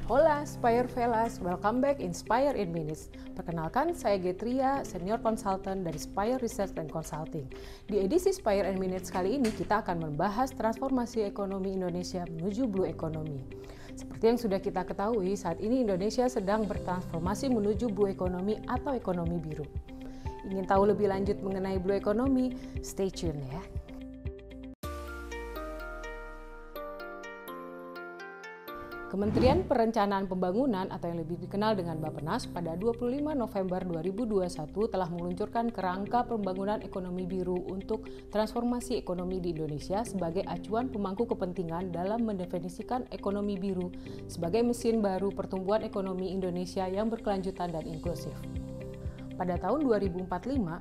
Hola, Spire Velas, welcome back Inspire in Minutes. Perkenalkan, saya Getria, Senior Consultant dari Spire Research and Consulting. Di edisi Spire in Minutes kali ini, kita akan membahas transformasi ekonomi Indonesia menuju Blue Economy. Seperti yang sudah kita ketahui, saat ini Indonesia sedang bertransformasi menuju Blue Economy atau ekonomi biru. Ingin tahu lebih lanjut mengenai Blue Economy? Stay tune ya. Kementerian Perencanaan Pembangunan atau yang lebih dikenal dengan Bappenas pada 25 November 2021 telah meluncurkan kerangka pembangunan ekonomi biru untuk transformasi ekonomi di Indonesia sebagai acuan pemangku kepentingan dalam mendefinisikan ekonomi biru sebagai mesin baru pertumbuhan ekonomi Indonesia yang berkelanjutan dan inklusif. Pada tahun 2045,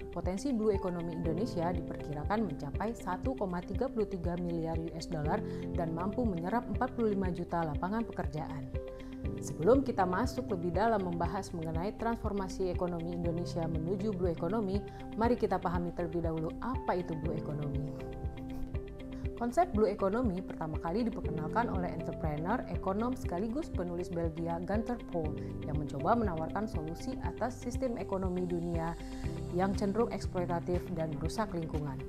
potensi Blue Economy Indonesia diperkirakan mencapai 1,33 miliar US dollar dan mampu menyerap 45 juta lapangan pekerjaan. Sebelum kita masuk lebih dalam membahas mengenai transformasi ekonomi Indonesia menuju Blue Economy, mari kita pahami terlebih dahulu apa itu Blue Economy. Konsep Blue Economy pertama kali diperkenalkan oleh entrepreneur, ekonom sekaligus penulis Belgia Gunther Paul yang mencoba menawarkan solusi atas sistem ekonomi dunia yang cenderung eksploitatif dan merusak lingkungan.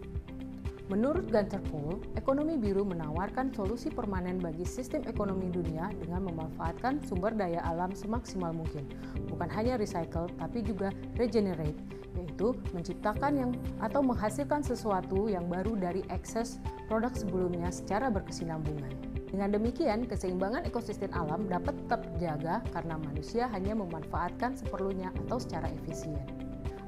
Menurut Gunther Paul, ekonomi biru menawarkan solusi permanen bagi sistem ekonomi dunia dengan memanfaatkan sumber daya alam semaksimal mungkin, bukan hanya recycle tapi juga regenerate, yaitu menciptakan atau menghasilkan sesuatu yang baru dari ekses produk sebelumnya secara berkesinambungan. Dengan demikian, keseimbangan ekosistem alam dapat tetap terjaga karena manusia hanya memanfaatkan seperlunya atau secara efisien.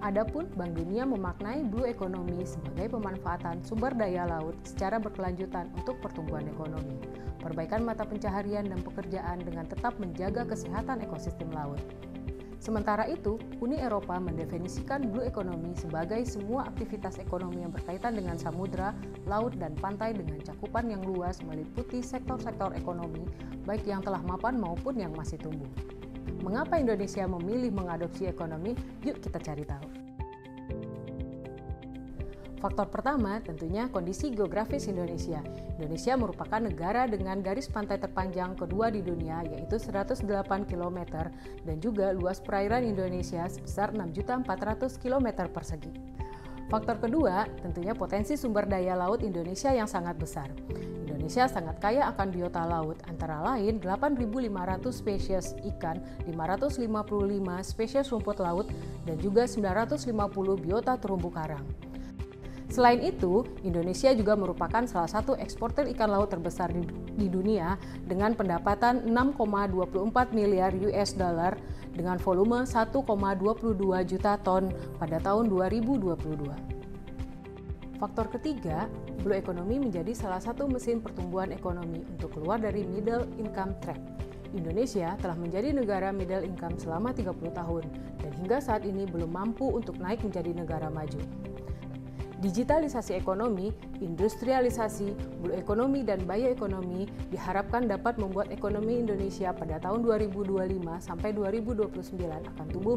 Adapun Bank Dunia memaknai Blue Economy sebagai pemanfaatan sumber daya laut secara berkelanjutan untuk pertumbuhan ekonomi, perbaikan mata pencaharian dan pekerjaan dengan tetap menjaga kesehatan ekosistem laut. Sementara itu, Uni Eropa mendefinisikan Blue Economy sebagai semua aktivitas ekonomi yang berkaitan dengan samudra, laut, dan pantai dengan cakupan yang luas meliputi sektor-sektor ekonomi, baik yang telah mapan maupun yang masih tumbuh. Mengapa Indonesia memilih mengadopsi ekonomi? Yuk kita cari tahu. Faktor pertama tentunya kondisi geografis Indonesia. Indonesia merupakan negara dengan garis pantai terpanjang kedua di dunia yaitu 108 km dan juga luas perairan Indonesia sebesar 6.400 km persegi. Faktor kedua tentunya potensi sumber daya laut Indonesia yang sangat besar. Indonesia sangat kaya akan biota laut, antara lain 8.500 spesies ikan, 555 spesies rumput laut, dan juga 950 biota terumbu karang. Selain itu, Indonesia juga merupakan salah satu eksportir ikan laut terbesar di dunia dengan pendapatan 6,24 miliar US dollar dengan volume 1,22 juta ton pada tahun 2022. Faktor ketiga, Blue Economy menjadi salah satu mesin pertumbuhan ekonomi untuk keluar dari middle income trap. Indonesia telah menjadi negara middle income selama 30 tahun dan hingga saat ini belum mampu untuk naik menjadi negara maju. Digitalisasi ekonomi, industrialisasi, Blue Economy, dan bioekonomi diharapkan dapat membuat ekonomi Indonesia pada tahun 2025 sampai 2029 akan tumbuh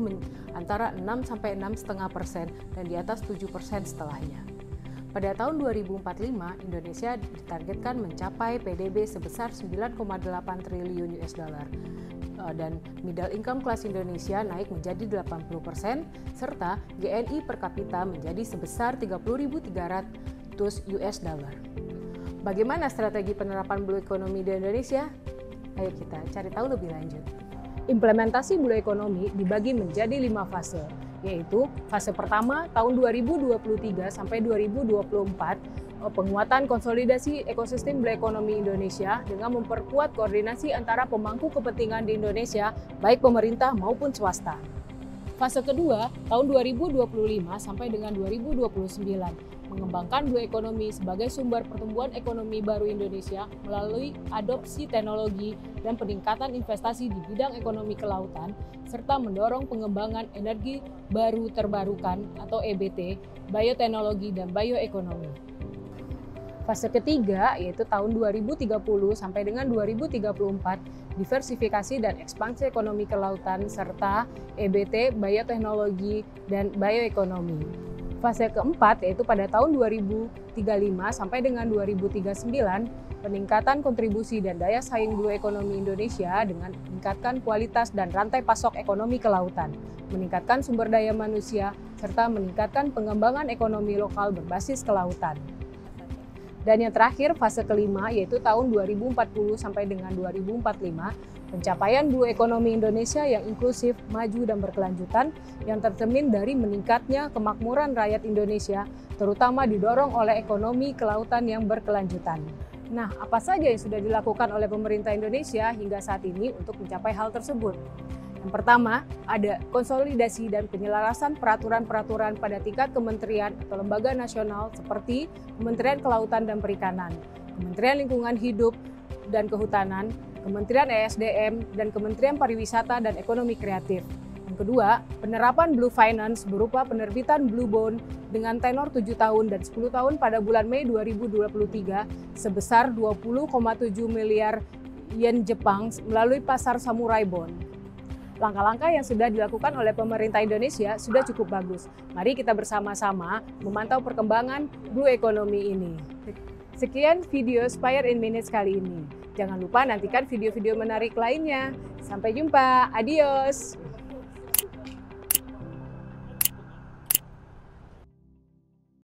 antara 6 sampai 6,5% dan di atas 7% setelahnya. Pada tahun 2045, Indonesia ditargetkan mencapai PDB sebesar 9,8 triliun US dollar. Dan middle income class Indonesia naik menjadi 80% serta GNI per kapita menjadi sebesar 30.300 US dollar. Bagaimana strategi penerapan Blue Economy di Indonesia? Ayo kita cari tahu lebih lanjut. Implementasi Blue Economy dibagi menjadi 5 fase, yaitu fase pertama tahun 2023 sampai 2024, penguatan konsolidasi ekosistem Blue Economy Indonesia dengan memperkuat koordinasi antara pemangku kepentingan di Indonesia, baik pemerintah maupun swasta. Fase kedua, tahun 2025 sampai dengan 2029, mengembangkan Blue Economy sebagai sumber pertumbuhan ekonomi baru Indonesia melalui adopsi teknologi dan peningkatan investasi di bidang ekonomi kelautan, serta mendorong pengembangan energi baru terbarukan atau EBT, bioteknologi, dan bioekonomi. Fase ketiga yaitu tahun 2030 sampai dengan 2034, diversifikasi dan ekspansi ekonomi kelautan serta EBT, bioteknologi, dan bioekonomi. Fase keempat yaitu pada tahun 2035 sampai dengan 2039, peningkatan kontribusi dan daya saing blue economy Indonesia dengan meningkatkan kualitas dan rantai pasok ekonomi kelautan, meningkatkan sumber daya manusia, serta meningkatkan pengembangan ekonomi lokal berbasis kelautan. Dan yang terakhir, fase kelima, yaitu tahun 2040 sampai dengan 2045, pencapaian blue economy Indonesia yang inklusif, maju, dan berkelanjutan yang tercermin dari meningkatnya kemakmuran rakyat Indonesia, terutama didorong oleh ekonomi kelautan yang berkelanjutan. Nah, apa saja yang sudah dilakukan oleh pemerintah Indonesia hingga saat ini untuk mencapai hal tersebut? Yang pertama, ada konsolidasi dan penyelarasan peraturan-peraturan pada tingkat kementerian atau lembaga nasional seperti Kementerian Kelautan dan Perikanan, Kementerian Lingkungan Hidup dan Kehutanan, Kementerian ESDM, dan Kementerian Pariwisata dan Ekonomi Kreatif. Yang kedua, penerapan Blue Finance berupa penerbitan Blue Bond dengan tenor 7 tahun dan 10 tahun pada bulan Mei 2023 sebesar 20,7 miliar yen Jepang melalui pasar Samurai Bond. Langkah-langkah yang sudah dilakukan oleh pemerintah Indonesia sudah cukup bagus. Mari kita bersama-sama memantau perkembangan Blue Economy ini. Sekian video Spire in Minutes kali ini. Jangan lupa nantikan video-video menarik lainnya. Sampai jumpa, adios!